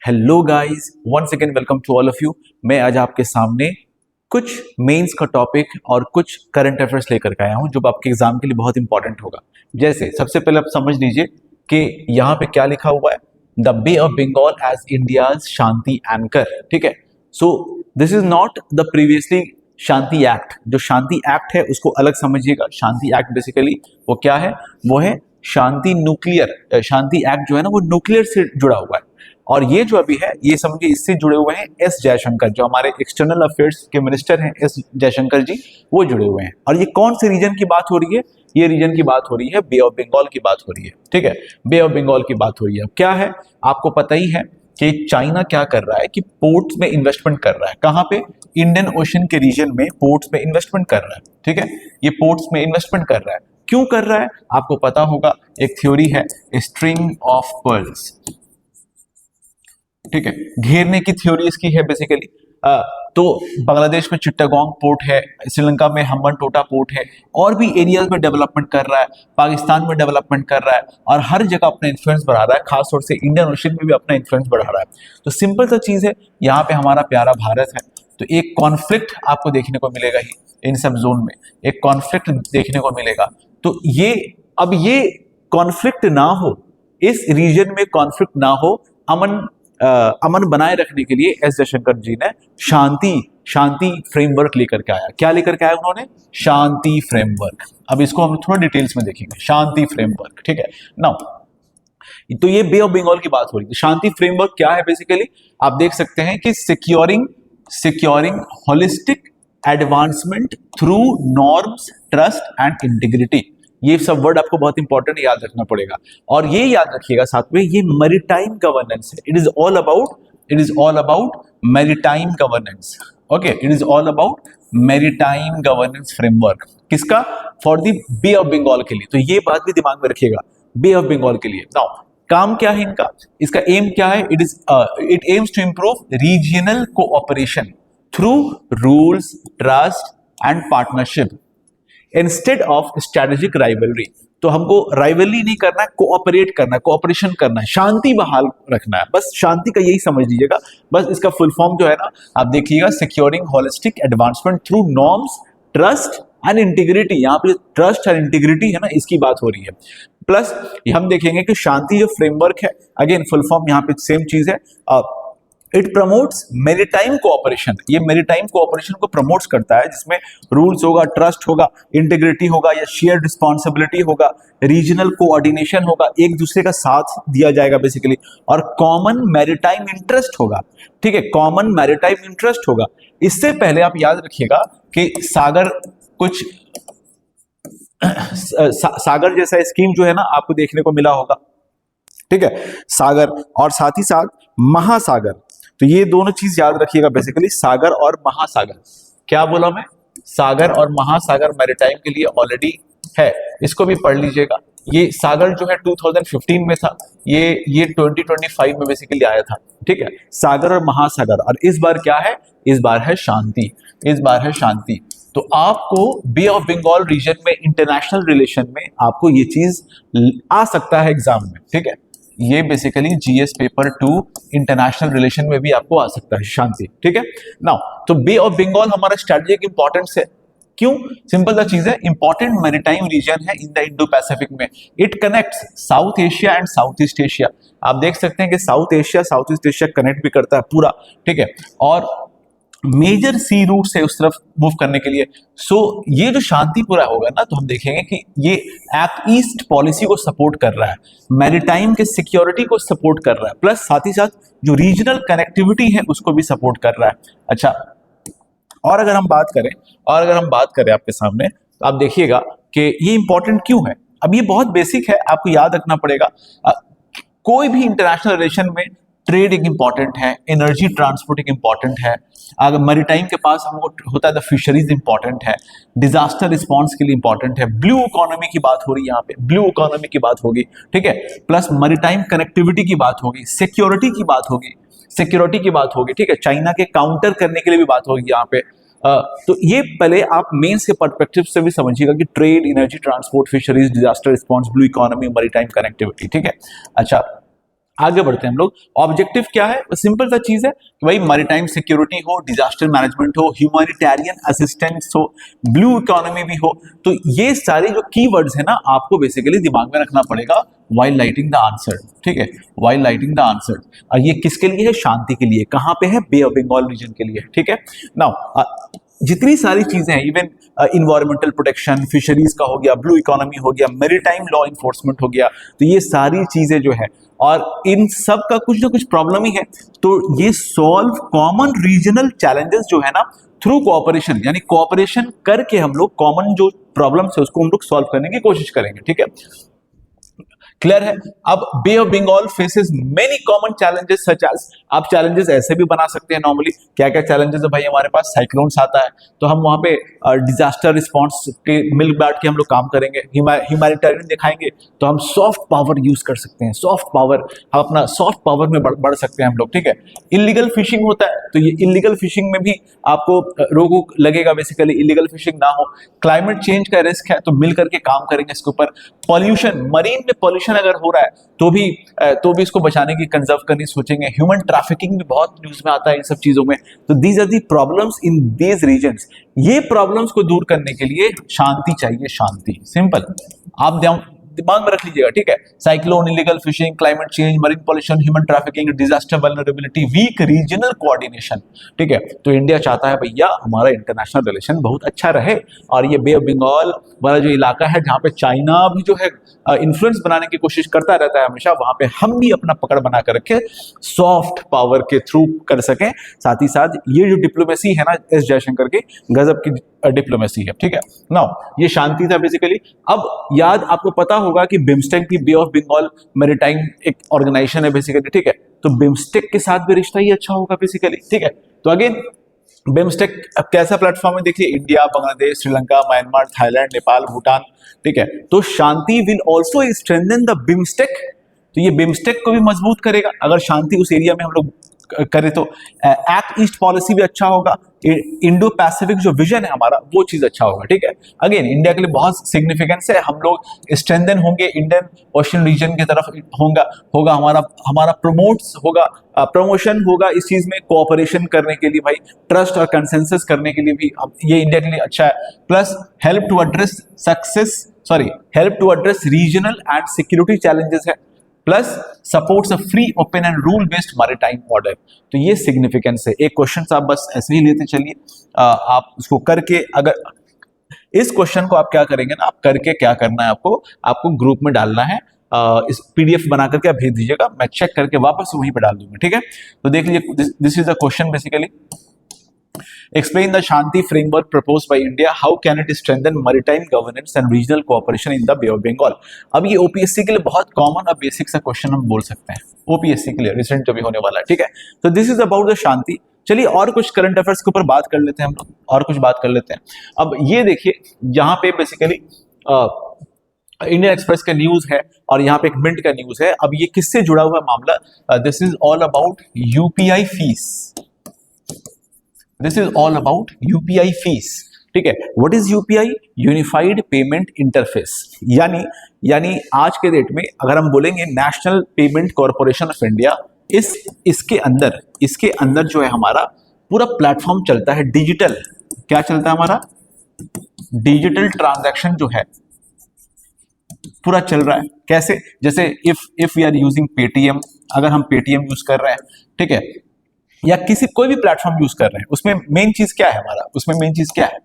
Hello guys, once again welcome to all of you. मैं आज आपके सामने कुछ मेंस का टॉपिक और कुछ करंट अफेयर्स लेकर के आया हूं जो आपके एग्जाम के लिए बहुत इंपॉर्टेंट होगा। जैसे सबसे पहले आप समझ लीजिए कि यहाँ पे क्या लिखा हुआ है, the bay of Bengal as India's Shanti anchor. ठीक है, so this is not the previously Shanti act. जो शांति एक्ट है उसको अलग समझिएगा। शांति एक्ट बेसिकली वो क्या है, वो है शांति न्यूक्लियर। शांति एक्ट जो है ना वो न्यूक्लियर से जुड़ा हुआ है। और ये जो अभी है ये समझिए इससे जुड़े हुए हैं एस जयशंकर, जो हमारे एक्सटर्नल अफेयर्स के मिनिस्टर हैं एस जयशंकर जी, वो जुड़े हुए हैं। और ये कौन से रीजन की बात हो रही है? ये रीजन की बात हो रही है, बे ऑफ बंगाल की बात हो रही है। ठीक है, बे ऑफ बंगाल की बात हो रही है। क्या है आपको पता ही है कि चाइना क्या कर रहा है कि पोर्ट्स में इन्वेस्टमेंट कर रहा है। कहां पे? इंडियन ओशन के रीजन में पोर्ट्स में इन्वेस्टमेंट कर रहा है। ठीक है, ये पोर्ट्स में इन्वेस्टमेंट कर रहा है। क्यों कर रहा है आपको पता होगा, एक थ्योरी है स्ट्रिंग ऑफ पर्ल्स। ठीक है, घेरने की थ्योरी इसकी है बेसिकली। तो बांग्लादेश में चिट्टागोंग पोर्ट है, श्रीलंका में हम्बनटोटा पोर्ट है, और भी एरियाज में डेवलपमेंट कर रहा है, पाकिस्तान में डेवलपमेंट कर रहा है, और हर जगह अपना इन्फ्लुएंस बढ़ा रहा है, खासतौर से इंडियन ओशन में भी अपना इन्फ्लुएंस बढ़ा रहा है। तो सिंपल सा चीज है, यहाँ पे हमारा प्यारा भारत है, तो एक कॉन्फ्लिक्ट आपको देखने को मिलेगा ही इन सब जोन में, एक कॉन्फ्लिक्ट देखने को मिलेगा। तो ये अब ये कॉन्फ्लिक्ट ना हो, इस रीजन में कॉन्फ्लिक्ट ना हो, अमन बनाए रखने के लिए एस जयशंकर जी ने शांति फ्रेमवर्क लेकर के आया। क्या लेकर के आया उन्होंने? शांति फ्रेमवर्क। अब इसको हम थोड़ा डिटेल्स में देखेंगे, शांति फ्रेमवर्क। ठीक है, नाउ तो ये बे ऑफ बंगाल की बात हो रही है। शांति फ्रेमवर्क क्या है बेसिकली? आप देख सकते हैं कि securing holistic advancement through norms, trust and integrity. ये सब वर्ड आपको बहुत इंपॉर्टेंट याद रखना पड़ेगा। और ये याद रखिएगा साथ में, ये मैरीटाइम गवर्नेंस है। It is all about maritime governance. Okay, it is all about maritime governance framework. किसका? For the bay of Bengal के लिए। तो ये बात भी दिमाग में रखिएगा, बे ऑफ बंगाल के लिए। नाउ काम क्या है इनका? इसका एम क्या है? It aims to improve regional cooperation through rules, trust and partnership instead of strategic rivalry. तो हमको राइवलरी नहीं करना है, कोऑपरेट करना है, कोऑपरेशन करना है, शांति बहाल रखना है। बस शांति का यही समझ लीजिएगा। बस इसका फुल फॉर्म जो है ना आप देखिएगा, securing holistic advancement through norms, trust and integrity. यहाँ पे ट्रस्ट एंड इंटीग्रिटी है ना, इसकी बात हो रही है। प्लस हम देखेंगे कि शांति जो फ्रेमवर्क है, अगेन फुल फॉर्म यहाँ पे सेम चीज है, इट प्रमोट्स मैरीटाइम कोऑपरेशन। ये मैरीटाइम कोऑपरेशन को प्रमोट्स करता है, जिसमें रूल्स होगा, ट्रस्ट होगा, इंटीग्रिटी होगा, या शेयर्ड रिस्पॉन्सिबिलिटी होगा, रीजनल कोऑर्डिनेशन होगा, एक दूसरे का साथ दिया जाएगा बेसिकली, और कॉमन मैरीटाइम इंटरेस्ट होगा। ठीक है, कॉमन मैरीटाइम इंटरेस्ट होगा। इससे पहले आप याद रखिएगा कि सागर जैसा स्कीम जो है ना आपको देखने को मिला होगा। ठीक है, सागर और साथ ही साथ महासागर। तो ये दोनों चीज याद रखिएगा बेसिकली, सागर और महासागर। क्या बोला मैं? सागर और महासागर मैरीटाइम के लिए ऑलरेडी है, इसको भी पढ़ लीजिएगा। ये सागर जो है 2015 में था, ये 2025 में बेसिकली आया था। ठीक है, सागर और महासागर। और इस बार क्या है? इस बार है शांति। इस बार है शांति। तो आपको बे ऑफ बंगाल रीजन में, इंटरनेशनल रिलेशन में आपको ये चीज आ सकता है एग्जाम में। ठीक है, ये basically GS paper 2 international relation में भी आपको आ सकता है शांति। ठीक है, नाउ तो बे ऑफ बंगाल हमारा स्ट्रेटेजिक इंपॉर्टेंस है। क्यों? सिंपल सा चीज है, इंपॉर्टेंट मैरीटाइम रीजन है इन द इंडो पैसिफिक में। It connects south Asia and south east Asia. आप देख सकते हैं कि south Asia south east Asia connect भी करता है पूरा। ठीक है, और मेजर सी रूट से उस तरफ मूव करने के लिए। सो ये जो शांतिपुरा होगा ना, तो हम देखेंगे कि ये एक्ट ईस्ट पॉलिसी को सपोर्ट कर रहा है, मैरीटाइम के सिक्योरिटी को सपोर्ट कर रहा है, प्लस साथ ही साथ जो रीजनल कनेक्टिविटी है उसको भी सपोर्ट कर रहा है। अच्छा, और अगर हम बात करें आपके सामने, तो आप देखिएगा कि ये इंपॉर्टेंट क्यों है। अब ये बहुत बेसिक है, आपको याद रखना पड़ेगा। कोई भी इंटरनेशनल रिलेशन में ट्रेड एक इंपॉर्टेंट है, एनर्जी ट्रांसपोर्ट एक इंपॉर्टेंट है, अगर मैरीटाइम के पास हमको होता है तो फिशरीज इंपॉर्टेंट है, डिजास्टर रिस्पांस के लिए इंपॉर्टेंट है, ब्लू इकोनॉमी की बात हो रही है यहाँ पे, ब्लू इकोनॉमी की बात होगी। ठीक है, प्लस मैरीटाइम कनेक्टिविटी की बात होगी, सिक्योरिटी की बात होगी। ठीक है, चाइना के काउंटर करने के लिए भी बात होगी यहाँ पे। तो ये पहले आप मेंस के पर्सपेक्टिव से भी समझिएगा कि trade, energy transport, fisheries, disaster response, blue economy, maritime connectivity. ठीक है, अच्छा आगे बढ़ते हैं हम लोग। ऑब्जेक्टिव क्या है? सिंपल सा चीज है कि भाई मैरीटाइम सिक्योरिटी हो, डिजास्टर मैनेजमेंट हो, ह्यूमैनिटेरियन असिस्टेंस हो, ब्लू इकोनॉमी भी हो। तो ये सारे जो कीवर्ड्स है ना, आपको बेसिकली दिमाग में रखना पड़ेगा व्हाइल राइटिंग द आंसर। ठीक है, व्हाइल राइटिंग द आंसर। और ये किसके लिए है? शांति के लिए। कहां पे है? बे ऑफ बंगाल रीजन के लिए। ठीक है, नाउ जितनी सारी चीजें हैं, इवन इन्वायरमेंटल प्रोटेक्शन, फिशरीज का हो गया, ब्लू इकोनॉमी हो गया, मैरीटाइम लॉ इन्फोर्समेंट हो गया, तो ये सारी चीजें जो है, और इन सब का कुछ ना कुछ प्रॉब्लम ही है। तो ये सॉल्व कॉमन रीजनल चैलेंजेस जो है ना थ्रू कोऑपरेशन, यानी कोऑपरेशन करके हम लोग कॉमन जो प्रॉब्लम्स है उसको हम लोग सॉल्व करने की कोशिश करेंगे। ठीक है, क्लियर है? अब Bay of Bengal faces many common challenges such as, आप चैलेंजेस ऐसे भी बना सकते हैं नॉर्मली। क्या क्या चैलेंजेस है भाई? हमारे पास साइक्लोन्स आता है तो हम वहां पे डिजास्टर रिस्पॉन्स के मिल बैठ के हम लोग काम करेंगे। ह्यूमैनिटेरियन दिखाएंगे तो हम सॉफ्ट पावर यूज कर सकते हैं, सॉफ्ट पावर, हम अपना सॉफ्ट पावर में बढ़ सकते हैं हम लोग। ठीक है, इलीगल फिशिंग होता है तो ये इलीगल फिशिंग में भी आपको रोक लगेगा, बेसिकली इलीगल फिशिंग ना हो। क्लाइमेट चेंज का रिस्क है तो मिल करके काम करेंगे इसके ऊपर। पॉल्यूशन, मरीन में पॉल्यूशन अगर हो रहा है तो भी इसको बचाने की, कंजर्व करनी सोचेंगे। ह्यूमन ट्रैफिकिंग भी बहुत न्यूज में आता है इन सब चीजों में। तो these are the problems in these regions. ये प्रॉब्लम्स को दूर करने के लिए शांति चाहिए, शांति, सिंपल। आप दिमाग में रख लीजिएगा। ठीक है, cyclone, illegal fishing, climate change, marine pollution, human trafficking, disaster vulnerability, weak regional coordination. ठीक है, तो इंडिया चाहता है भैया हमारा इंटरनेशनल रिलेशन बहुत अच्छा रहे, और ये बे ऑफ बंगाल वाला जो इलाका है जहां पे चाइना भी जो है इन्फ्लुएंस बनाने की कोशिश करता रहता है हमेशा, वहां पे हम भी अपना पकड़ बना कर रखे, सॉफ्ट पावर के थ्रू कर सकें। साथ ही साथ ये जो डिप्लोमेसी है ना एस जयशंकर की, गजब की डिप्लोमेसी है। ठीक है, नाउ ये शांति था बेसिकली। अब याद आपको पता होगा कि बिम्स्टेक भी बे ऑफ बंगाल मैरीटाइम एक ऑर्गेनाइजेशन है बेसिकली। ठीक है, तो बिम्स्टेक के साथ भी रिश्ता ही अच्छा होगा बेसिकली। ठीक है, तो अगेन बिम्स्टेक अब कैसा प्लेटफॉर्म है? देखिए, India, Bangladesh, Sri Lanka, Myanmar, Thailand, Nepal, Bhutan. ठीक है, तो शांति will also strengthen the BIMSTEC. तो ये बिम्स्टेक को भी मजबूत करेगा अगर शांति उस एरिया में हम लोग करें तो। एक्ट ईस्ट पॉलिसी भी अच्छा होगा, इंडो पैसिफिक जो विजन है हमारा वो चीज अच्छा होगा। ठीक है, अगेन इंडिया के लिए बहुत सिग्निफिकेंस है, हम लोग स्ट्रेंथन होंगे, इंडियन ओशन रीजन की तरफ होगा हमारा प्रमोट्स होगा, प्रमोशन होगा इस चीज में, कोऑपरेशन करने के लिए भाई, ट्रस्ट और कंसेंसस करने के लिए भी ये इंडिया के लिए अच्छा है। Plus help to address regional and security challenges है, plus supports a free, open and rule based maritime order. तो ये सिग्निफिकेंस है। एक क्वेश्चन आप बस ऐसे ही लेते चलिए, आप उसको करके, अगर इस क्वेश्चन को आप क्या करेंगे ना, आप करके क्या करना है आपको ग्रुप में डालना है, इस पीडीएफ बना करके आप भेज दीजिएगा, मैं चेक करके वापस वहीं पे डाल दूंगा। ठीक है, तो देख लीजिए, this is the question basically. Explain the Shanti framework proposed by India. How can it strengthen maritime governance and regional cooperation in the Bay of Bengal? अब ये ओपीएससी के लिए बहुत कॉमन और बेसिक सा क्वेश्चन हम बोल सकते हैं, ओपीएससी के लिए रिसेंट जो भी होने वाला है। ठीक है, तो दिस इज अबाउट द शांति। चलिए और कुछ करंट अफेयर्स के ऊपर बात कर लेते हैं हम लोग, और कुछ बात कर लेते हैं। अब ये देखिए, यहाँ पे बेसिकली इंडियन एक्सप्रेस का न्यूज है और यहाँ पे एक मिंट का न्यूज है। अब ये किससे जुड़ा हुआ मामला? This is all about UPI fees. This is all about UPI fees. ठीक है, what is UPI? Unified payment interface. यानी आज के डेट में अगर हम बोलेंगे national payment corporation of India, इसके अंदर जो है हमारा पूरा प्लेटफॉर्म चलता है डिजिटल। क्या चलता है हमारा? डिजिटल ट्रांजैक्शन जो है पूरा चल रहा है। कैसे? जैसे if we are using Paytm, अगर हम पेटीएम यूज कर रहे हैं, ठीक है, या कोई भी प्लेटफॉर्म यूज कर रहे हैं, उसमें मेन चीज क्या है हमारा? उसमें मेन चीज क्या है?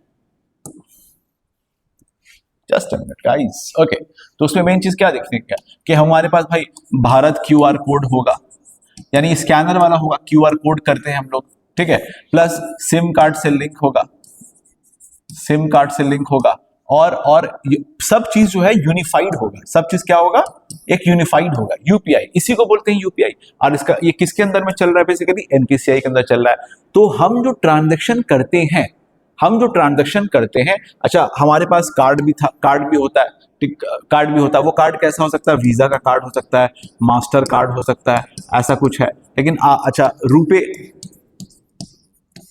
Just a minute guys. Okay, तो उसमें मेन चीज क्या देखने का कि हमारे पास भाई भारत क्यूआर कोड होगा, यानी स्कैनर वाला होगा, क्यूआर कोड करते हैं हम लोग। ठीक है, प्लस सिम कार्ड से लिंक होगा, और सब चीज जो है यूनिफाइड होगा। सब चीज क्या होगा? एक यूनिफाइड होगा, यूपीआई, इसी को बोलते हैं यूपीआई। और इसका ये किसके अंदर में चल रहा है? बेसिकली एनपीसीआई के अंदर चल रहा है। तो हम जो ट्रांजैक्शन करते हैं, अच्छा हमारे पास कार्ड भी होता है। वो कार्ड कैसा हो सकता है? वीजा का कार्ड हो सकता है, मास्टर कार्ड हो सकता है, ऐसा कुछ है। लेकिन अच्छा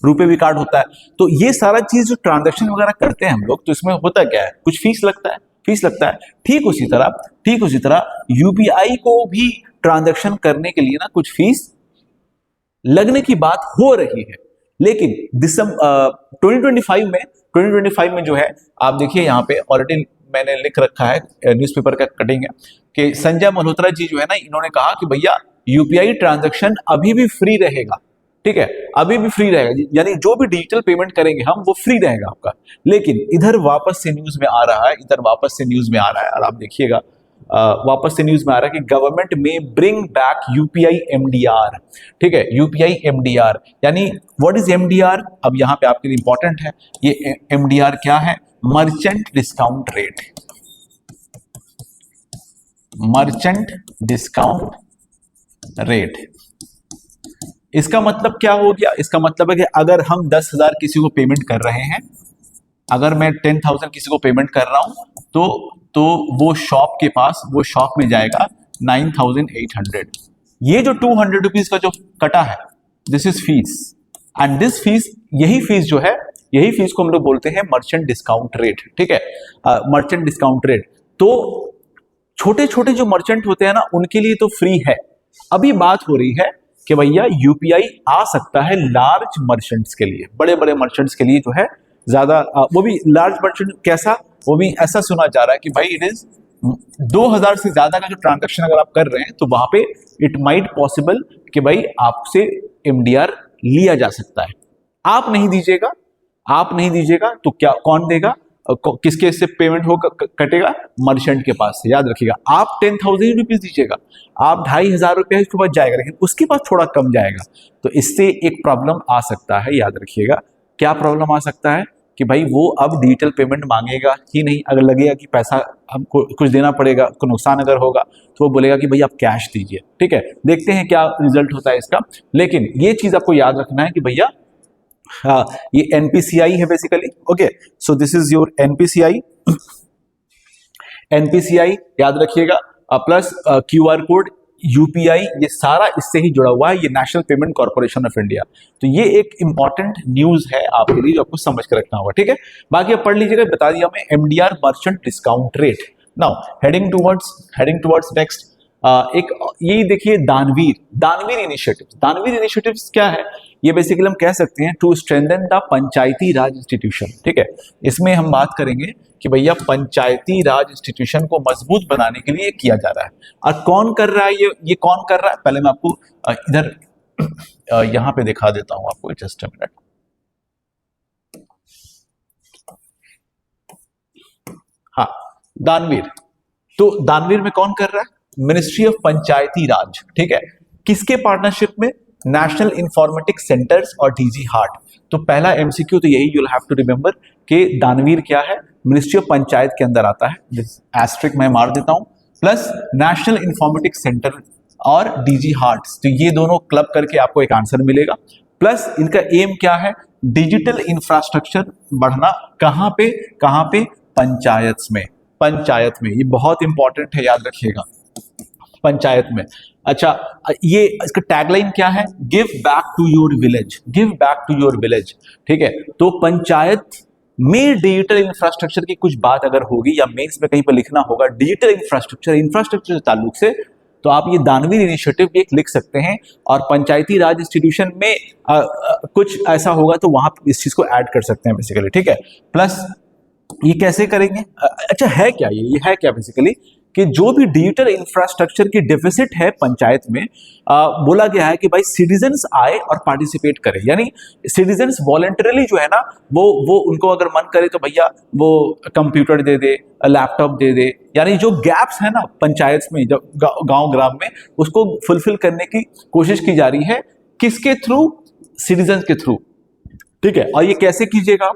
रुपए भी कार्ड होता है। तो ये सारा चीज जो ट्रांजैक्शन वगैरह करते हैं हम लोग, तो इसमें होता क्या है? कुछ फीस लगता है। ठीक उसी तरह यूपीआई को भी ट्रांजैक्शन करने के लिए ना कुछ फीस लगने की बात हो रही है। लेकिन दिसंबर 2025 में जो है, आप देखिए यहाँ पे ऑलरेडी मैंने लिख रखा है, न्यूज़पेपर का कटिंग है कि संजय मल्होत्रा जी जो है ना, इन्होंने कहा कि भैया यूपीआई ट्रांजैक्शन अभी भी फ्री रहेगा, ठीक है, अभी भी फ्री रहेगा, यानी जो भी डिजिटल पेमेंट करेंगे हम वो फ्री रहेगा आपका। लेकिन इधर वापस से न्यूज में आ रहा है, और आप देखिएगा वापस से न्यूज में आ रहा है कि गवर्नमेंट में ब्रिंग बैक यूपीआई एमडीआर, ठीक है, यूपीआई एमडीआर, यानी व्हाट इज एमडीआर, अब यहाँ पे आपके लिए इंपॉर्टेंट है, ये एमडीआर क्या है, merchant discount rate, merchant discount rate. इसका मतलब क्या हो गया, इसका मतलब है कि अगर हम 10,000 किसी को पेमेंट कर रहे हैं, अगर मैं 10,000 किसी को पेमेंट कर रहा हूं तो वो शॉप में जाएगा 9,800। ये जो 200 रुपीज का जो कटा है, this is fees, and this fees, यही फीस को हम लोग बोलते हैं मर्चेंट डिस्काउंट रेट, ठीक है, मर्चेंट डिस्काउंट रेट। तो छोटे छोटे जो मर्चेंट होते हैं ना, उनके लिए तो फ्री है। अभी बात हो रही है कि भैया यूपीआई आ सकता है लार्ज मर्चेंट्स के लिए, बड़े बड़े मर्चेंट्स के लिए जो है ज्यादा, वो भी लार्ज मर्चेंट कैसा, वो भी ऐसा सुना जा रहा है कि भाई इट इज 2,000 से ज्यादा का जो ट्रांजैक्शन अगर आप कर रहे हैं तो वहां पे इट माइट पॉसिबल कि भाई आपसे एमडीआर लिया जा सकता है। आप नहीं दीजिएगा तो क्या, कौन देगा, किसके से पेमेंट हो कटेगा, मर्चेंट के पास से। याद रखिएगा, आप 10,000 रुपीज दीजिएगा, आप 2,500 रुपया इसके पास जाएगा, लेकिन उसके पास थोड़ा कम जाएगा, तो इससे एक प्रॉब्लम आ सकता है। याद रखिएगा, क्या प्रॉब्लम आ सकता है कि भाई वो अब डिजिटल पेमेंट मांगेगा ही नहीं, अगर लगेगा कि पैसा हमको कुछ देना पड़ेगा, को नुकसान अगर होगा तो वो बोलेगा कि भाई आप कैश दीजिए, ठीक है। देखते हैं क्या रिजल्ट होता है इसका। लेकिन ये चीज आपको याद रखना है कि भैया हाँ, ये एनपीसीआई है basically, okay, so this is your NPCI, याद रखिएगा, प्लस क्यूआर कोड, यूपीआई, ये सारा इससे ही जुड़ा हुआ है, ये national payment corporation of India. तो ये एक इंपॉर्टेंट न्यूज है आपके लिए, जो आपको समझ के रखना होगा, ठीक है। बाकी आप पढ़ लीजिएगा, बता दिया मैं, MDR merchant discount rate. Now heading towards next, एक ये देखिए, दानवीर इनिशिएटिव्स क्या है, ये बेसिकली हम कह सकते हैं to strengthen the panchayati raj institution, ठीक है। इसमें हम बात करेंगे कि भैया पंचायती राज इंस्टीट्यूशन को मजबूत बनाने के लिए किया जा रहा है। और कौन कर रहा है ये कौन कर रहा है, पहले मैं आपको इधर यहां पे दिखा देता हूं आपको, जस्ट अ मिनट। हाँ, दानवीर में कौन कर रहा है, मिनिस्ट्री ऑफ पंचायती राज, ठीक है। किसके पार्टनरशिप में, नेशनल इंफॉर्मेटिक्स सेंटर्स और डीजी हार्ट। तो पहला एमसीक्यू तो यही, यूल हैव टू रिमेंबर कि दानवीर क्या है, मिनिस्ट्री ऑफ पंचायत के अंदर आता है, एस्ट्रिक मैं मार देता हूं, प्लस नेशनल इंफॉर्मेटिक्स सेंटर और डीजी हार्ट्स, तो ये दोनों क्लब करके आपको एक आंसर मिलेगा। प्लस इनका एम क्या है, डिजिटल इंफ्रास्ट्रक्चर बढ़ना, कहां पे, पंचायत में, ये बहुत इंपॉर्टेंट है, याद रखिएगा, पंचायत में। अच्छा, ये इसका टैगलाइन क्या है, give back to your village, ठीक है। तो पंचायत में डिजिटल इंफ्रास्ट्रक्चर की कुछ बात अगर होगी, या मेंस में कहीं पर लिखना होगा डिजिटल इंफ्रास्ट्रक्चर से ताल्लुक से, तो आप ये दानवीर इनिशिएटिव भी एक लिख सकते हैं। और पंचायती राज इंस्टीट्यूशन में कुछ ऐसा होगा तो वहां इस चीज को ऐड कर सकते हैं बेसिकली, ठीक है। प्लस ये कैसे करेंगे, अच्छा है क्या, ये है क्या बेसिकली, कि जो भी डिजिटल इंफ्रास्ट्रक्चर की डेफिसिट है पंचायत में, बोला गया है कि भाई सिटीजन्स आए और पार्टिसिपेट करें, यानी सिटीजन्स वॉलंटरली जो है ना, वो उनको अगर मन करे तो भैया वो कंप्यूटर दे दे, लैपटॉप दे दे, यानी जो गैप्स है ना पंचायत में, जो गांव ग्राम में, उसको फुलफिल करने की कोशिश की जा रही है, किसके थ्रू, सिटीजन्स के थ्रू, ठीक है। और ये कैसे कीजिएगा,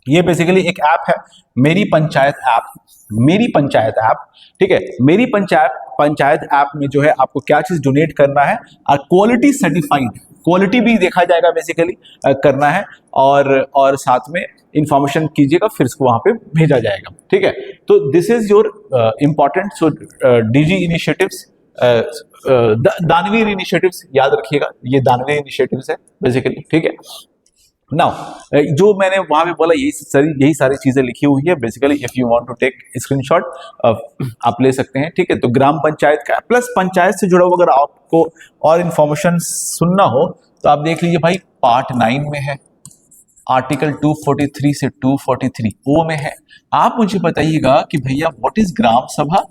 ये बेसिकली एक ऐप है, मेरी पंचायत ऐप, ठीक है। मेरी पंचायत ऐप में जो है आपको क्या चीज डोनेट करना है, और क्वालिटी सर्टिफाइड, क्वालिटी भी देखा जाएगा बेसिकली करना है, और साथ में इंफॉर्मेशन कीजिएगा, फिर इसको वहां पे भेजा जाएगा, ठीक है। तो this is your important, so DG initiatives, दानवीर इनिशिएटिव्स, याद रखिएगा, ये दानवीर इनिशिएटिव्स है बेसिकली, ठीक है। नाउ जो मैंने वहां पे बोला यही सारी चीजें लिखी हुई है basically. If you want to take screenshot आप ले सकते हैं, ठीक है। तो ग्राम पंचायत का प्लस पंचायत से जुड़ा हुआ अगर आपको और इंफॉर्मेशन सुनना हो तो आप देख लीजिए भाई, पार्ट 9 में है, आर्टिकल 243 से 243 ओ में है। आप मुझे बताइएगा कि भैया व्हाट इज ग्राम सभा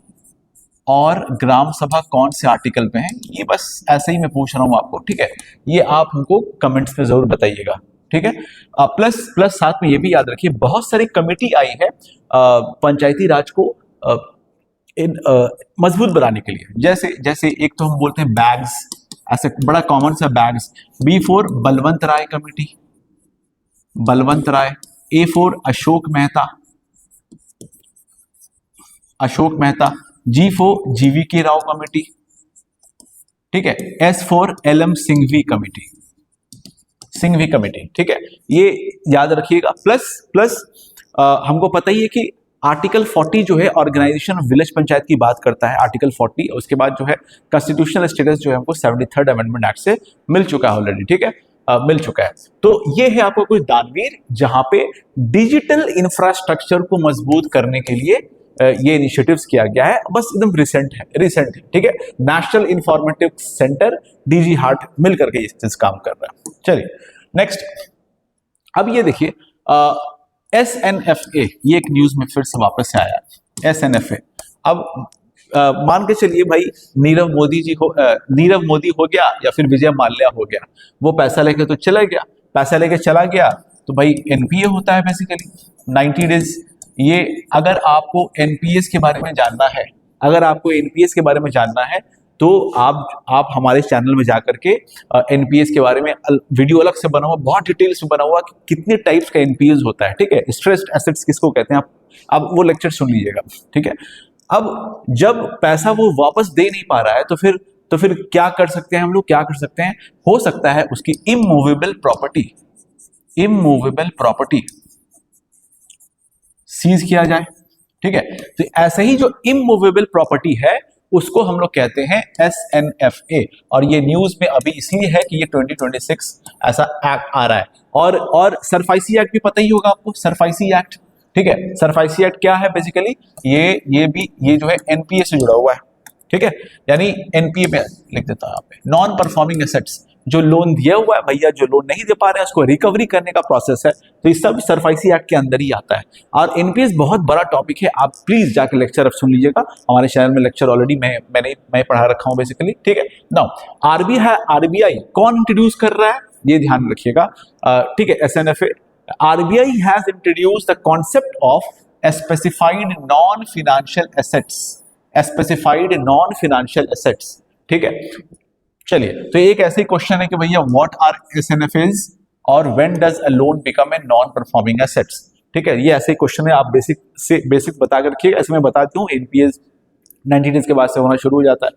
और ग्राम सभा कौन से आर्टिकल पे है, ये बस ऐसे ही मैं पूछ रहा हूं आपको, ठीक है। ये आप हमको कमेंट्स में जरूर बताइएगा, ठीक है। प्लस प्लस साथ में ये भी याद रखिए, बहुत सारी कमेटी आई है पंचायती राज को मजबूत बनाने के लिए। जैसे जैसे एक तो हम बोलते हैं बैग्स, ऐसे बड़ा कॉमन सा bags, B for Balwant Rai committee, Balwant Rai. A for Ashok Mehta, Ashok Mehta. G for G V K Rao committee, ठीक है। S for L M Singhvi committee, Singhvi committee, ठीक है। ये याद रखिएगा। प्लस प्लस हमको पता ही है कि आर्टिकल 40 जो है ऑर्गेनाइजेशन ऑफ विलेज पंचायत की बात करता है, आर्टिकल 40। उसके बाद जो है कॉन्स्टिट्यूशनल स्टेटस जो है हमको 73rd अमेंडमेंट एक्ट से मिल चुका है ऑलरेडी, ठीक है। मिल चुका है। तो ये है आपको कुछ दानवीर जहां पे डिजिटल इंफ्रास्ट्रक्चर को मजबूत करने के लिए ये इनिशिएटिव्स किया गया है, बस एकदम रिसेंट है, ठीक है। नेशनल इंफॉर्मेटिव सेंटर डीजी हार्ट मिल करके इस चीज काम कर रहा है। चलिए नेक्स्ट, अब ये देखिए SNFA, ये एक न्यूज में फिर से वापस से आया है SNFA। अब मान के चलिए भाई नीरव मोदी हो गया या फिर विजय माल्या हो गया, वो पैसा लेके तो चला गया, पैसा लेके चला गया तो भाई NPA होता है बेसिकली 90 डेज। ये अगर आपको एनपीएस के बारे में जानना है, अगर आपको एनपीएस के बारे में जानना है तो आप हमारे चैनल में जाकर के एनपीएस के बारे में वीडियो अलग से बना हुआ, बहुत डिटेल्स में बना हुआ कि कितने टाइप्स का एनपीएस होता है, ठीक है। स्ट्रेस्ड एसेट्स किसको कहते हैं, आप वो लेक्चर सुन लीजिएगा, ठीक है। अब जब पैसा वो वापस दे नहीं पा रहा है तो फिर क्या कर सकते हैं हम लोग, क्या कर सकते हैं, हो सकता है उसकी इमूवेबल प्रॉपर्टी सीज किया जाए, ठीक है। तो ऐसे ही जो इमूवेबल प्रॉपर्टी है उसको हम लोग कहते हैं SNFA। और ये न्यूज में अभी इसलिए है कि ये 2026 ऐसा एक्ट आ रहा है। और सरफाइसी एक्ट भी पता ही होगा आपको, सरफाइसी एक्ट, ठीक है। सरफाइसी एक्ट क्या है बेसिकली, ये जो है एनपीए से जुड़ा हुआ है, ठीक है। यानी एनपीए में लिख देता हूं यहाँ पे, नॉन परफॉर्मिंग एसेट्स, जो लोन दिया हुआ है भैया, जो लोन नहीं दे पा रहे हैं उसको रिकवरी करने का प्रोसेस है, तो ये सब सरफाइसी एक्ट के अंदर ही आता है। और एनपीएस बहुत बड़ा टॉपिक है, आप प्लीज जाके लेक्चर अब सुन लीजिएगा, हमारे चैनल में लेक्चर ऑलरेडी मैं पढ़ा रखा हूं बेसिकली, ठीक है। नाउ आरबीआई कौन इंट्रोड्यूस कर रहा है ये ध्यान रखिएगा, ठीक है। SNFA, RBI has introduced the concept of specified non financial assets, specified non financial assets, ठीक है। चलिए, तो एक ऐसे क्वेश्चन है कि भैया व्हाट आर SNFAs और when does a loan become a non performing assets, ठीक है। ये ऐसे क्वेश्चन है, आप बेसिक बता कर रखिएगा। इसमें बताती हूँ एनपीएस 90 डेज के बाद से होना शुरू हो जाता है।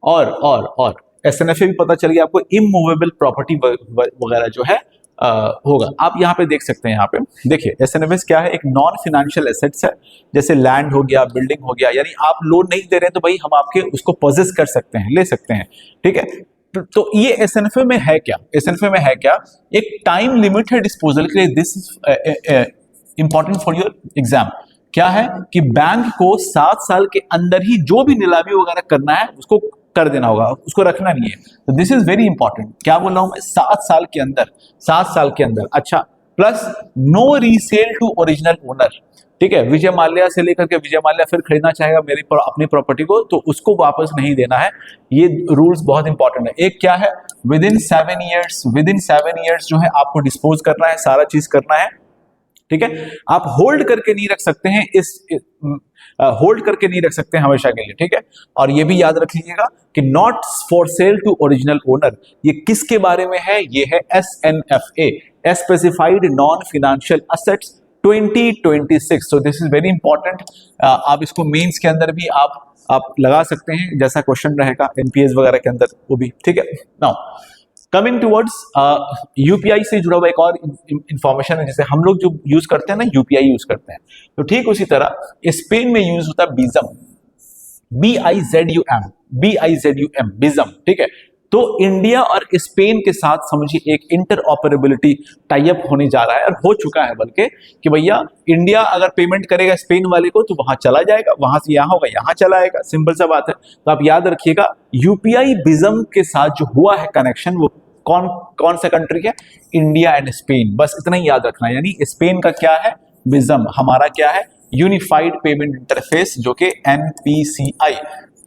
और SNFA भी पता चल गया आपको, इमूवेबल प्रॉपर्टी वगैरह जो है होगा। आप यहाँ पे देख सकते हैं, यहाँ पे देखिए SNFAs क्या है, एक नॉन फाइनेंशियल एसेट्स है, जैसे लैंड हो गया, बिल्डिंग हो गया, यानी आप लोन नहीं दे रहे हैं तो भाई हम आपके उसको पोजेस कर सकते हैं, ले सकते हैं, ठीक है। तो ये SNFA में है क्या, SNFA में है क्या, एक टाइम लिमिट है डिस्पोजल के लिए। This is important for your exam. क्या है कि बैंक को 7 साल के अंदर ही जो भी नीलामी वगैरह करना है उसको कर देना होगा, उसको रखना नहीं है। तो दिस इज वेरी इंपॉर्टेंट। क्या बोल रहा हूं मैं, 7 साल के अंदर, 7 साल के अंदर। अच्छा, plus no resale to original owner, ठीक है। विजय माल्या से लेकर के विजय माल्या फिर खरीदना चाहेगा मेरी अपनी प्रॉपर्टी को, तो उसको वापस नहीं देना है। ये रूल्स बहुत इंपॉर्टेंट है। एक क्या है, विद इन 7 ईयर्स जो है आपको डिस्पोज करना है, सारा चीज करना है, ठीक है। आप होल्ड करके नहीं रख सकते हैं, होल्ड करके नहीं रख सकते हैं हमेशा के लिए, ठीक है। और ये भी याद रख लीजिएगा कि not for sale to original owner, ये किसके बारे में है, ये है SNFA, specified non financial assets 2026। So this is very important. आप इसको मेंस के अंदर भी आप लगा सकते हैं, जैसा क्वेश्चन रहेगा एनपीएस वगैरह के अंदर, वो भी, ठीक है। नाउ कमिंग टुवर्ड्स यूपीआई से जुड़ा हुआ एक और इंफॉर्मेशन है, जैसे हम लोग जो यूज करते हैं ना, यूपीआई यूज करते हैं, तो ठीक उसी तरह स्पेन में यूज होता है बीजम, BIZUM, बिजम, ठीक है। तो इंडिया और स्पेन के साथ समझिए एक इंटर ऑपरेबिलिटी टाई अप होने जा रहा है, और हो चुका है बल्कि, कि भैया इंडिया अगर पेमेंट करेगा स्पेन वाले को तो वहां चला जाएगा, वहां से यहां होगा, यहां चला आएगा, सिंपल सा बात है। तो आप याद रखिएगा यूपीआई बिज्म के साथ जो हुआ है कनेक्शन, वो कौन कौन सा कंट्री है, इंडिया एंड स्पेन, बस इतना ही याद रखना है। यानी स्पेन का क्या है, बिज्म, हमारा क्या है, यूनिफाइड पेमेंट इंटरफेस, जो कि एनपीसीआई,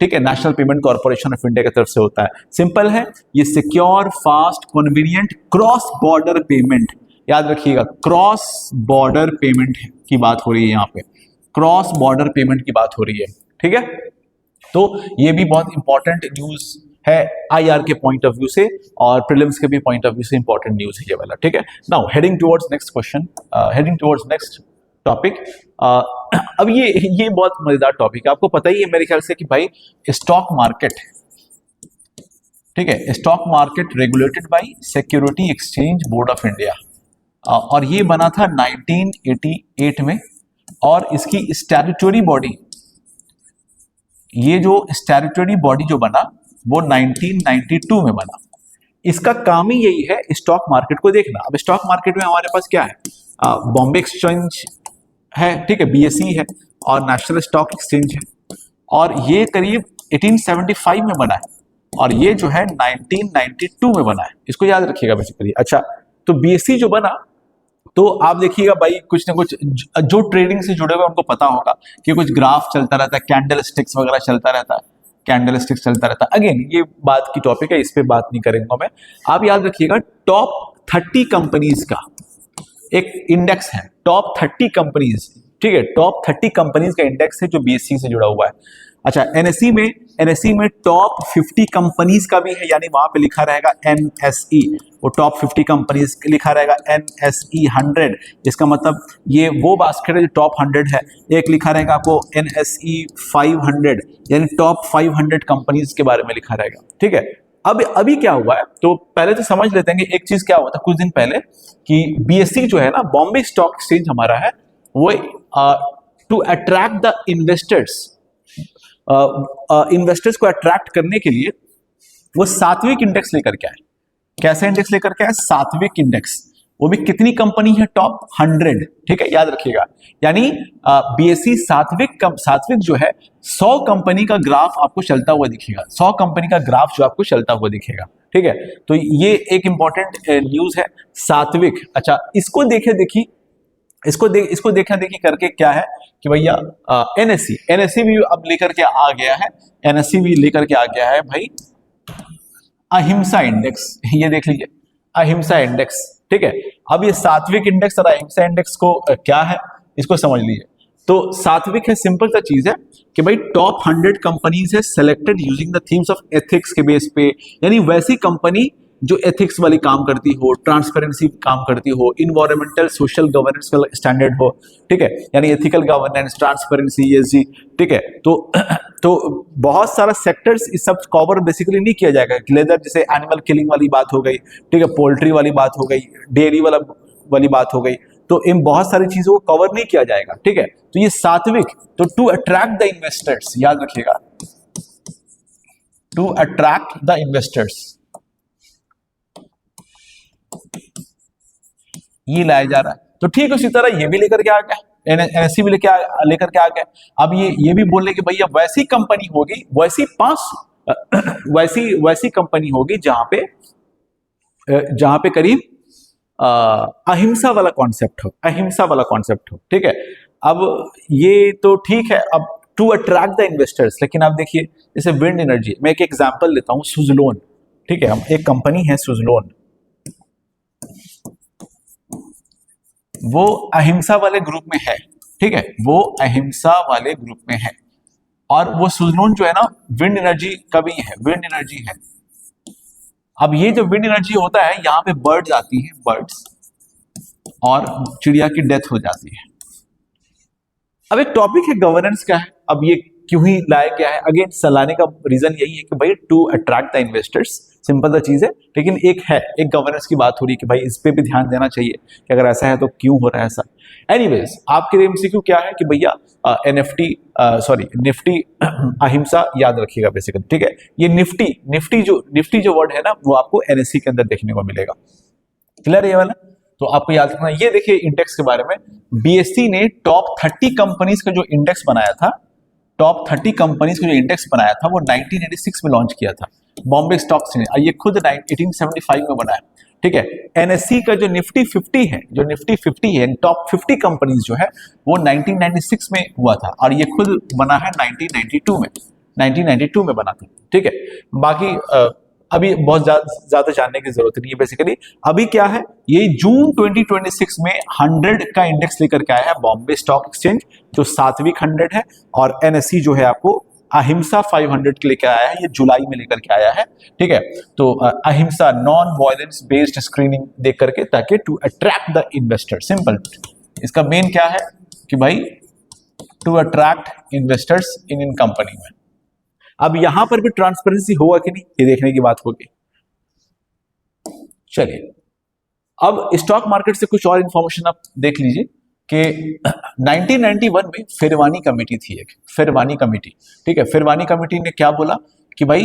ठीक है, national payment corporation of India की तरफ से होता है। सिंपल है, ये secure, fast, convenient cross border payment, याद रखिएगा क्रॉस बॉर्डर पेमेंट की बात हो रही है, यहाँ पे क्रॉस बॉर्डर पेमेंट की बात हो रही है, ठीक है। तो ये भी बहुत इंपॉर्टेंट न्यूज है आईआर के पॉइंट ऑफ व्यू से, और प्रीलिम्स के भी पॉइंट ऑफ व्यू से इंपॉर्टेंट न्यूज है ये वाला, ठीक है। Now heading towards next question, heading towards next topic. अब ये बहुत मजेदार टॉपिक है, आपको पता ही है मेरे ख्याल से कि भाई स्टॉक मार्केट, ठीक है, stock market regulated by security exchange board of India, और ये बना था 1988 में, और इसकी स्टैट्यूटरी बॉडी, ये जो स्टैट्यूटरी बॉडी जो बना वो 1992 में बना। इसका काम ही यही है स्टॉक मार्केट को देखना। अब स्टॉक मार्केट में हमारे पास क्या है, बॉम्बे एक्सचेंज है, ठीक है, बीएसई है, और नेशनल स्टॉक एक्सचेंज है, और ये करीब 1875 में बना है, और ये जो है 1992 में बना है, इसको याद रखिएगा बेसिकली। अच्छा, तो बीएसई जो बना, तो आप देखिएगा भाई कुछ ना कुछ जो ट्रेडिंग से जुड़े हुए उनको पता होगा कि कुछ ग्राफ चलता रहता है, कैंडल स्टिक्स वगैरह चलता रहता है, कैंडल स्टिक्स चलता रहता है। अगेन ये बात की टॉपिक है, इस पे बात नहीं करेंगे मैं। आप याद रखिएगा टॉप 30 कंपनीज का एक इंडेक्स है, टॉप 30 कंपनीज, ठीक है, टॉप 30 कंपनीज का इंडेक्स है जो बीएसई से जुड़ा हुआ है। अच्छा, एनएसई में टॉप 50 कंपनीज का भी है, यानी वहां पे लिखा रहेगा एनएसई, वो टॉप 50 कंपनीज लिखा रहेगा एनएसई 100, इसका मतलब ये वो बास्केट है जो टॉप 100 है। एक लिखा रहेगा आपको एनएसई 500, यानी टॉप 500 कंपनीज के बारे में लिखा रहेगा, ठीक है। अब अभी क्या हुआ है, तो पहले तो समझ लेते हैं कि एक चीज क्या हुआ था कुछ दिन पहले, कि बीएसई जो है ना, बॉम्बे स्टॉक एक्सचेंज हमारा है, वो to attract the investors, investors को अट्रैक्ट करने के लिए वो सात्विक इंडेक्स लेकर के आए। कैसे इंडेक्स लेकर के आए, सात्विक इंडेक्स, वो भी कितनी कंपनी है, टॉप 100, ठीक है, याद रखिएगा। यानी बीएसई सात्विक जो है 100 कंपनी का ग्राफ आपको चलता हुआ दिखेगा, 100 कंपनी का ग्राफ जो आपको चलता हुआ दिखेगा, ठीक है। तो ये एक इंपॉर्टेंट न्यूज है, सात्विक। अच्छा, इसको देखा देखी करके क्या है कि भैया एनएससी भी अब लेकर के आ गया है, एनएससी भी लेकर के आ गया है भाई अहिंसा इंडेक्स, ये देख लीजिए अहिंसा इंडेक्स, ठीक है। अब ये सात्विक इंडेक्स और अहिंसा इंडेक्स को क्या है, इसको समझ लीजिए। तो सात्विक है, सिंपल सा चीज है कि भाई टॉप 100 कंपनीज है selected using the themes of ethics के बेस पे, यानी वैसी कंपनी जो एथिक्स वाली काम करती हो, ट्रांसपेरेंसी काम करती हो, इन्वायरमेंटल सोशल गवर्नेंस का स्टैंडर्ड हो, ठीक है, यानी एथिकल गवर्नेंस, ट्रांसपेरेंसी, ESG, ठीक है। तो बहुत सारा सेक्टर्स इस सब कवर बेसिकली नहीं किया जाएगा। लेदर जैसे एनिमल किलिंग वाली बात हो गई, ठीक है, पोल्ट्री वाली बात हो गई, डेयरी वाली बात हो गई, तो इन बहुत सारी चीजों को कवर नहीं किया जाएगा, ठीक है। तो ये सात्विक, तो टू अट्रैक्ट द इन्वेस्टर्स, याद रखिएगा, टू अट्रैक्ट द इन्वेस्टर्स ये लाया जा रहा है। तो ठीक उसी तरह ये भी लेकर के आ गया, एनएससी भी लेकर के आ गया। अब ये भी बोल रहे कि भैया वैसी कंपनी होगी, वैसी कंपनी होगी जहां पे करीब अहिंसा वाला कॉन्सेप्ट हो, ठीक है। अब ये तो ठीक है, अब टू अट्रैक्ट द इन्वेस्टर्स, लेकिन आप देखिए जैसे विंड एनर्जी, मैं एक एग्जांपल लेता हूं, सुजलोन, ठीक है, हम एक कंपनी है सुजलोन, वो अहिंसा वाले ग्रुप में है, ठीक है, वो अहिंसा वाले ग्रुप में है, और वो सुजलोन जो है ना विंड एनर्जी का भी है, विंड एनर्जी है। अब ये जो विंड एनर्जी होता है, यहाँ पे बर्ड्स आती हैं, बर्ड्स, और चिड़िया की डेथ हो जाती है। अब एक टॉपिक है गवर्नेंस का है। अब ये क्यों ही लाया गया है? अगेन लाने का रीजन यही है कि भाई to attract the investors, simple सा चीज है। लेकिन एक गवर्नेंस की बात हो रही है कि भाई इस पे भी ध्यान देना चाहिए कि अगर ऐसा है तो क्यों हो रहा है ऐसा। एनीवेज आपके लिए एमसीक्यू क्या है कि भैया निफ्टी अहिंसा याद रखिएगा बेसिकली, ठीक है। ये निफ्टी जो वर्ड है ना वो आपको एनएससी के अंदर देखने को मिलेगा। क्लियर है ये वाला? तो आपको याद रखना। ये देखिए इंडेक्स के बारे में, बीएसई ने टॉप 30 कंपनीज का जो इंडेक्स बनाया था, टॉप 30 कंपनीज का जो इंडेक्स बनाया था वो 1986 में लॉन्च किया था बॉम्बे स्टॉक एक्सचेंज, ये खुद 1875 में बनाया, ठीक है। एनएससी का जो निफ्टी 50 है टॉप 50 कंपनीज जो है वो 1996 में हुआ था और ये खुद बना है 1992 में बना था, ठीक है। बाकी अभी बहुत ज्यादा जानने की जरूरत नहीं है। बेसिकली अभी क्या है, ये जून 2026 में 100 का इंडेक्स लेकर के आया है बॉम्बे स्टॉक एक्सचेंज, जो 7वीं 100 है, और एनएससी जो है आपको अहिंसा 500 लेकर आया है, ये जुलाई में लेकर के आया है, ठीक है। तो अहिंसा नॉन वायलेंस बेस्ड स्क्रीनिंग देख करके, ताकि to attract the investor, simple. इसका मेन क्या है कि भाई to attract investors in company में। अब यहां पर भी ट्रांसपेरेंसी होगा कि नहीं, ये देखने की बात होगी। चलिए अब स्टॉक मार्केट से कुछ और इंफॉर्मेशन आप देख लीजिए कि 1991 में फिरवानी कमेटी थी, एक फिरवानी कमेटी, ठीक है। फिरवानी कमेटी ने क्या बोला कि भाई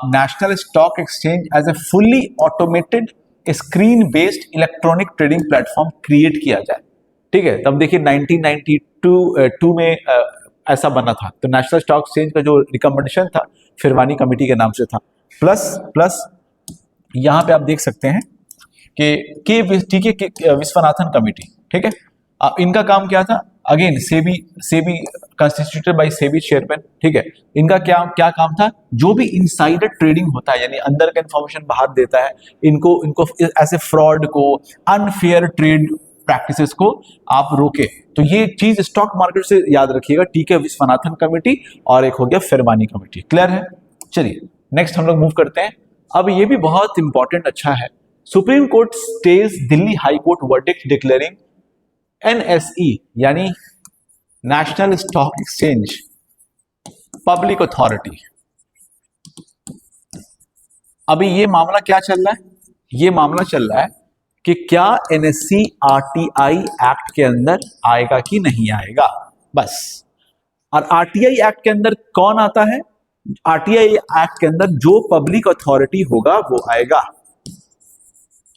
national stock exchange as a fully automated screen based electronic trading platform create किया जाए, ठीक है। तब देखिए 1992 में ऐसा बना था। तो नेशनल स्टॉक एक्सचेंज का जो रिकमेंडेशन था फिरवानी कमेटी के नाम से था। प्लस यहां पे आप देख सकते हैं कि विश्वनाथन कमेटी, ठीक है। इनका काम क्या था? Again SEBI constituted by SEBI chairman, ठीक है। इनका क्या काम था? जो भी इनसाइडर ट्रेडिंग होता है, यानी अंदर का इंफॉर्मेशन बाहर देता है, इनको ऐसे फ्रॉड को, अनफेयर ट्रेड प्रैक्टिसेस को आप रोके। तो ये चीज स्टॉक मार्केट से याद रखिएगा, ठीक है। विश्वनाथन कमेटी और एक हो गया फिरवानी कमेटी। क्लियर है? चलिए नेक्स्ट हम लोग मूव करते हैं। अब ये भी बहुत इंपॉर्टेंट अच्छा है। Supreme Court stays Delhi High Court verdict declaring NSE यानी National stock Exchange public authority. अभी ये मामला क्या चल रहा है? ये मामला चल रहा है कि क्या एनएससी आरटीआई एक्ट के अंदर आएगा कि नहीं आएगा, बस। और आरटीआई एक्ट के अंदर कौन आता है? आरटीआई एक्ट के अंदर जो पब्लिक अथॉरिटी होगा वो आएगा।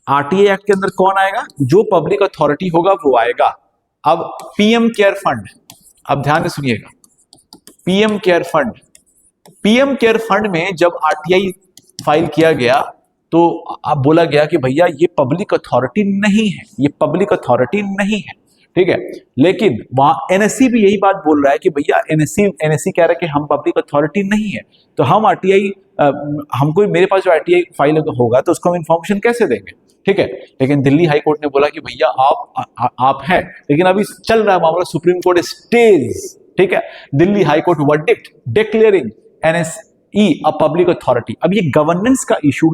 आरटीआई एक्ट के अंदर कौन आएगा? जो पब्लिक अथॉरिटी होगा वो आएगा। अब पीएम केयर फंड, अब ध्यान से सुनिएगा, पीएम केयर फंड में जब आरटीआई फाइल किया गया तो अब बोला गया कि भैया ये पब्लिक अथॉरिटी नहीं है, ये पब्लिक अथॉरिटी नहीं है, ठीक है। लेकिन वहां एनएससी भी यही बात बोल रहा है कि भैया एनएससी कह रहा है कि हम पब्लिक अथॉरिटी नहीं है, तो हम आरटीआई हमको, मेरे पास जो आरटीआई फाइल होगा तो उसको हम इंफॉर्मेशन कैसे देंगे, ठीक है। लेकिन दिल्ली हाई कोर्ट ने बोला कि भैया आप हैं, लेकिन अभी चल रहा है मामला सुप्रीम कोर्ट स्टेज, ठीक है। Delhi High Court verdict declaring NSE a public authority. अब ये गवर्नेंस का इशू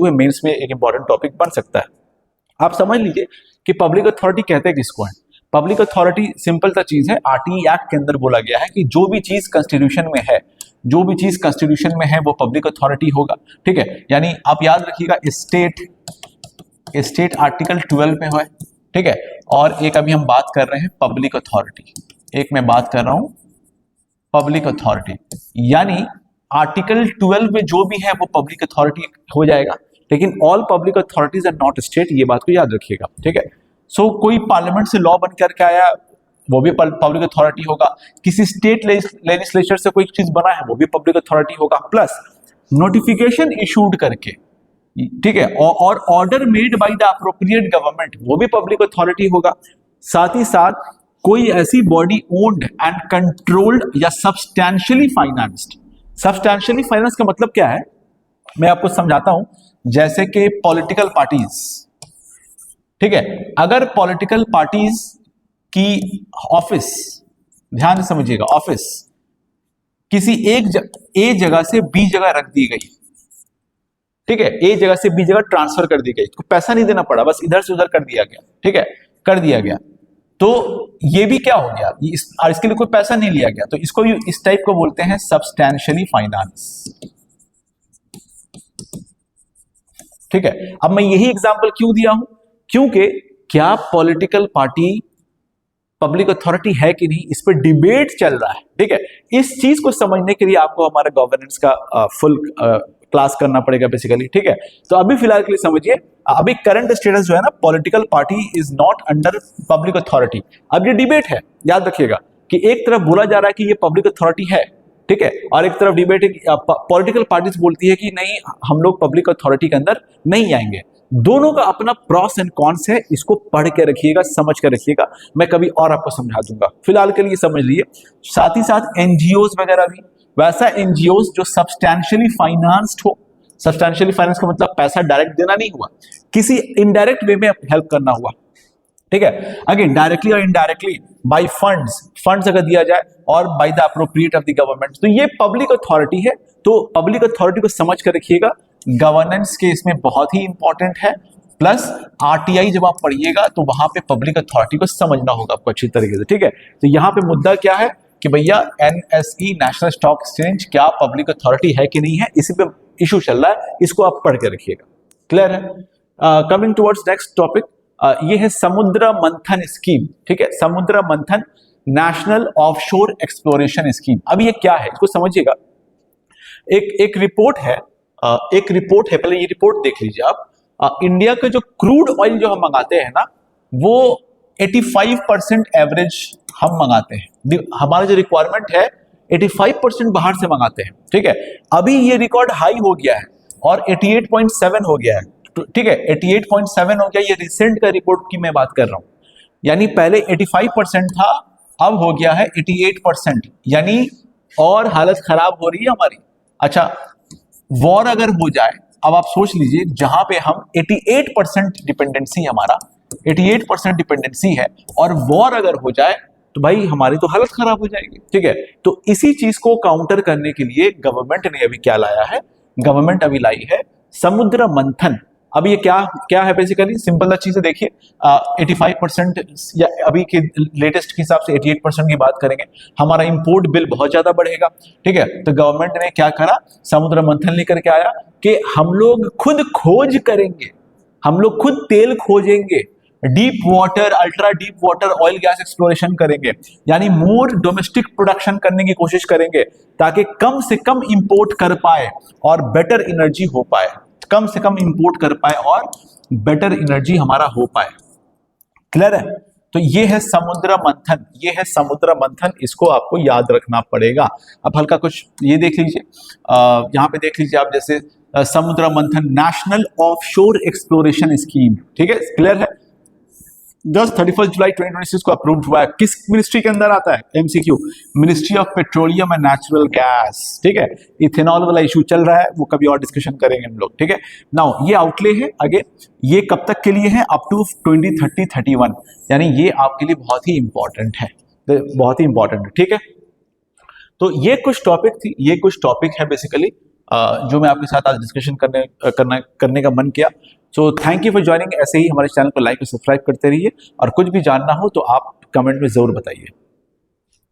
है, मेंस में एक इंपॉर्टेंट टॉपिक बन सकता है। आप समझ लीजिए कि पब्लिक अथॉरिटी कहते हैं किसको है? पब्लिक अथॉरिटी सिंपल सा चीज है, आरटीआई एक्ट के अंदर बोला गया है कि जो भी चीज कॉन्स्टिट्यूशन में है वो पब्लिक अथॉरिटी होगा, ठीक है। यानी आप याद रखिएगा स्टेट आर्टिकल 12 में है, ठीक है। और एक अभी हम बात कर रहे हैं पब्लिक अथॉरिटी, एक मैं बात कर रहा हूं पब्लिक अथॉरिटी, यानी आर्टिकल 12 में जो भी है वो पब्लिक अथॉरिटी हो जाएगा। लेकिन all public authorities are not state, ये बात को याद रखिएगा, ठीक है। सो कोई पार्लियामेंट से लॉ बन करके आया वो भी पब्लिक अथॉरिटी होगा, किसी स्टेट लेजिस्लेचर से कोई चीज बना है वो भी पब्लिक अथॉरिटी होगा, प्लस नोटिफिकेशन इशूड करके, ठीक है, और order made by the appropriate government वो भी पब्लिक अथॉरिटी होगा। साथ ही साथ कोई ऐसी बॉडी ओन्ड एंड कंट्रोल्ड या सब्सटैंशियली फाइनेंस्ड। सब्सटैंशियली फाइनेंस का मतलब क्या है, मैं आपको समझाता हूं। जैसे कि पॉलिटिकल पार्टीज, ठीक है, अगर पॉलिटिकल पार्टीज की ऑफिस, ध्यान से समझिएगा, ऑफिस किसी ए जगह से बी जगह रख दी गई, ठीक है, ए जगह से बी जगह ट्रांसफर कर दी गई, तो पैसा नहीं देना पड़ा, बस इधर से उधर कर दिया गया, ठीक है, कर दिया गया। तो ये भी क्या हो गया, और इसके लिए कोई पैसा नहीं लिया गया, तो इसको इस टाइप को बोलते हैं सब्सटैंशियली फाइनेंस। ठीक है, अब मैं यही एग्जांपल क्यों दिया हूं, क्योंकि क्या पॉलिटिकल पार्टी पब्लिक अथॉरिटी है कि नहीं, इस पर डिबेट चल रहा है। ठीक है, इस चीज को समझने के लिए आपको हमारा गवर्नेंस का फुल क्लास करना पड़ेगा बेसिकली। ठीक है, तो अभी फिलहाल के लिए समझिए, अभी करंट स्टेटस जो है ना, political party is not under public authority. अब ये डिबेट है, याद रखिएगा कि एक तरफ बोला जा रहा है कि ये पब्लिक अथॉरिटी है, ठीक है, और एक तरफ डिबेट है, पॉलिटिकल पार्टीज बोलती है कि नहीं, हम लोग पब्लिक अथॉरिटी के अंदर नहीं आएंगे। दोनों का अपना प्रॉस एंड कॉन्स है, इसको पढ़ के रखिएगा, समझ के रखिएगा, मैं कभी और आपको समझा दूंगा, फिलहाल के लिए समझ लीजिए। साथ ही साथ एनजीओज वगैरह भी, वैसा एनजीओज जो सब्सटैंशियली फाइनेंस्ड हो। सब्सटैंशियली फाइनेंस का मतलब पैसा डायरेक्ट देना नहीं हुआ, किसी इनडायरेक्ट वे में हेल्प करना हुआ। ठीक है, अगेन डायरेक्टली और इनडायरेक्टली बाय फंड्स अगर दिया जाए और by the appropriate of the government, तो ये पब्लिक अथॉरिटी है। तो पब्लिक अथॉरिटी को समझ कर रखिएगा, गवर्नेंस के इसमें बहुत ही इंपॉर्टेंट है। प्लस आरटीआई जब आप पढ़िएगा तो वहां पे पब्लिक अथॉरिटी को समझना होगा आपको अच्छी तरीके से। ठीक है, तो यहाँ पे मुद्दा क्या है कि भैया एनएसई नेशनल स्टॉक एक्सचेंज क्या पब्लिक अथॉरिटी है कि नहीं है, इसी पे इशू चल रहा है, इसको आप पढ़ के रखिएगा। क्लियर है? कमिंग टुवर्ड्स नेक्स्ट टॉपिक, ये है समुद्र मंथन स्कीम। ठीक है, समुद्र मंथन नेशनल ऑफशोर एक्सप्लोरेशन स्कीम। अब ये क्या है, इसको समझिएगा। एक रिपोर्ट है, पहले ये रिपोर्ट देख लीजिए आप। इंडिया का जो क्रूड ऑयल जो हम मंगाते हैं ना, वो 85% एवरेज हम मंगाते हैं। हमारा जो रिक्वायरमेंट है 85% बाहर से मंगाते हैं। ठीक है, अभी ये रिकॉर्ड हाई हो गया है और 88.7 हो गया है। ठीक है, 88.7 हो गया, ये रिसेंट का रिपोर्ट की मैं बात कर रहा हूं। यानी पहले 85% था, अब हो गया है 88%, यानी और हालत खराब हो रही है हमारी। अच्छा, वॉर अगर हो जाए, अब आप सोच लीजिए, जहां पे हम 88% डिपेंडेंसी, हमारा 88% डिपेंडेंसी है, और वॉर अगर हो जाए तो भाई हमारी तो हालत खराब हो जाएगी। ठीक है, तो इसी चीज को काउंटर करने के लिए गवर्नमेंट ने अभी क्या लाया है, गवर्नमेंट अभी लाई है समुद्र मंथन। अब ये क्या है, बेसिकली सिंपल सा चीज है, देखिए 85% या अभी के लेटेस्ट के हिसाब से 88% की बात करेंगे, हमारा इंपोर्ट बिल बहुत ज्यादा बढ़ेगा। ठीक है, तो गवर्नमेंट ने क्या करा, समुद्र मंथन लेकर के आया कि हम लोग खुद खोज करेंगे, हम लोग खुद तेल खोजेंगे, deep water, ultra deep water oil gas exploration करेंगे, यानी मोर डोमेस्टिक प्रोडक्शन करने की कोशिश करेंगे, ताकि कम से कम इंपोर्ट कर पाए और बेटर एनर्जी हो पाए, कम से कम इंपोर्ट कर पाए और बेटर एनर्जी हमारा हो पाए। क्लियर है? तो ये है समुद्र मंथन, ये है समुद्र मंथन, इसको आपको याद रखना पड़ेगा। अब हल्का कुछ ये देख लीजिए, यहां पे देख लीजिए आप, जैसे समुद्र मंथन नेशनल ऑफशोर एक्सप्लोरेशन स्कीम। ठीक है, क्लियर है? जस्ट 31 जुलाई 2026 को अप्रूव हुआ है। किस मिनिस्ट्री के अंदर आता है, MCQ, ministry of petroleum and natural gas. ठीक है, इथेनॉल वाला इशू चल रहा है, वो कभी और डिस्कशन करेंगे हम लोग। ठीक है, नाउ ये आउटले है, अगेन ये कब तक के लिए है, अप टू 2030-31, यानी ये आपके लिए बहुत ही इंपॉर्टेंट है, बहुत ही इंपॉर्टेंट है। ठीक है, तो ये कुछ टॉपिक थी, ये कुछ टॉपिक है बेसिकली जो मैं आपके साथ आज डिस्कशन करने का मन किया। So thank you for joining. ऐसे ही हमारे चैनल को लाइक और सब्सक्राइब करते रहिए, और कुछ भी जानना हो तो आप कमेंट में जरूर बताइए।